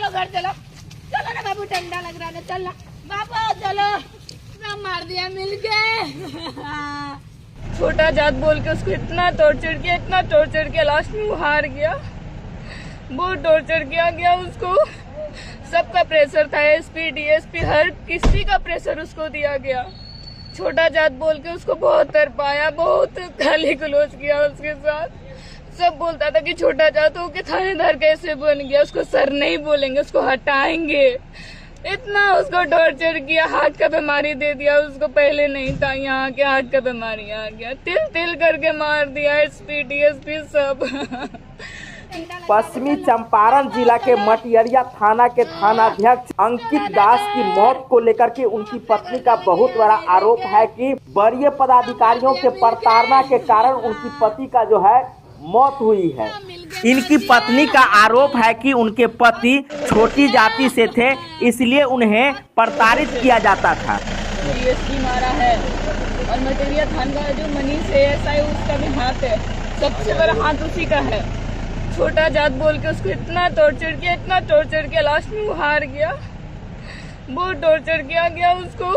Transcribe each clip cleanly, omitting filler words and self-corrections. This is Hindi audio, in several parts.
चलो घर चलो, चलो ना बाबू, ठंडा लग रहा है, चल ना बाबू चलो। सब मार दिया मिलके। छोटा जात बोल के उसको इतना टॉर्चर किया, लास्ट में वो हार गया। बहुत टॉर्चर किया गया उसको, सबका प्रेशर था, एसपी डीएसपी हर किसी का प्रेशर उसको दिया गया। छोटा जात बोल के उसको बहुत तरपाया, बहुत गाली गलौज किया उसके साथ। सब बोलता था कि छोटा जात हो के थानेदार कैसे बन गया, उसको सर नहीं बोलेंगे, उसको हटाएंगे। इतना उसको टॉर्चर किया, हार्ट का बीमारी दे दिया उसको, पहले नहीं था, यहाँ के हार्ट का बीमारी आ गया, तिल तिल करके मार दिया एसपी डीएसपी सब। पश्चिमी चंपारण जिला के मटियरिया थाना के थानाध्यक्ष अंकित दास की मौत को लेकर के उनकी पत्नी का बहुत बड़ा आरोप है कि वरीय पदाधिकारियों के प्रताड़ना के कारण उनकी पति का जो है मौत हुई है। इनकी पत्नी का आरोप है कि उनके पति छोटी जाति से थे, इसलिए उन्हें प्रताड़ित किया जाता था। डीएसपी मारा है और मटियरिया थाना का जो मनीष है एसआई, उसका भी हाथ है, सबसे बड़ा हाथ उसी का है। छोटा जात बोल के उसको इतना टॉर्चर किया, लास्ट में वो हार गया। बहुत टॉर्चर किया गया उसको,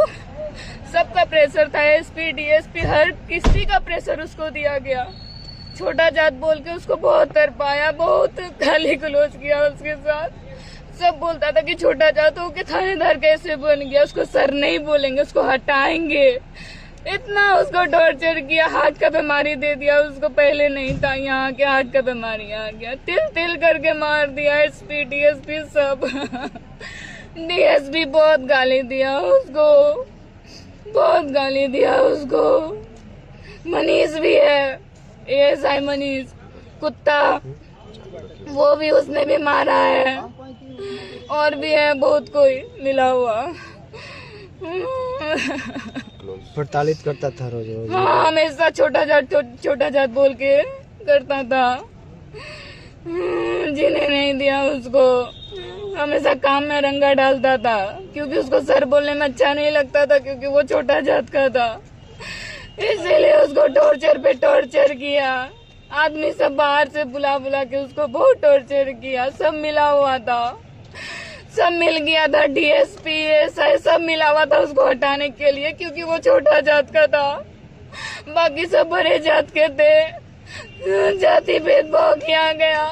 सबका प्रेशर था, एसपी डीएसपी हर किसी का प्रेशर उसको दिया गया। छोटा जात बोल के उसको बहुत तरपाया, बहुत गाली गलौज किया उसके साथ। सब बोलता था कि छोटा जात हो के थानेदार कैसे बन गया, उसको सर नहीं बोलेंगे, उसको हटाएंगे। इतना उसको टॉर्चर किया, हार्ट का बीमारी दे दिया उसको, पहले नहीं था, यहाँ के हार्ट का बीमारी आ गया, तिल तिल करके मार दिया एसपी डीएसपी सब। डीएसपी बहुत गाली दिया उसको, बहुत गाली दिया उसको। मनीष भी है, एएसआई मनीष कुत्ता, वो भी उसने भी मारा है, और भी है बहुत कोई मिला हुआ। प्रताड़ित करता था रोज रोज। हाँ, हमेशा छोटा जात बोल के करता था, जीने नहीं दिया उसको, हमेशा काम में रंगा डालता था, क्योंकि उसको सर बोलने में अच्छा नहीं लगता था, क्योंकि वो छोटा जात का था, इसीलिए उसको टॉर्चर पे टॉर्चर किया। आदमी सब बाहर से बुला के उसको बहुत टॉर्चर किया, सब मिला हुआ था, सब मिल गया था, डीएसपी एसआई सब मिला हुआ था उसको हटाने के लिए, क्योंकि वो छोटा जात का था, बाकी सब बड़े जात के थे। जाति भेदभाव किया गया।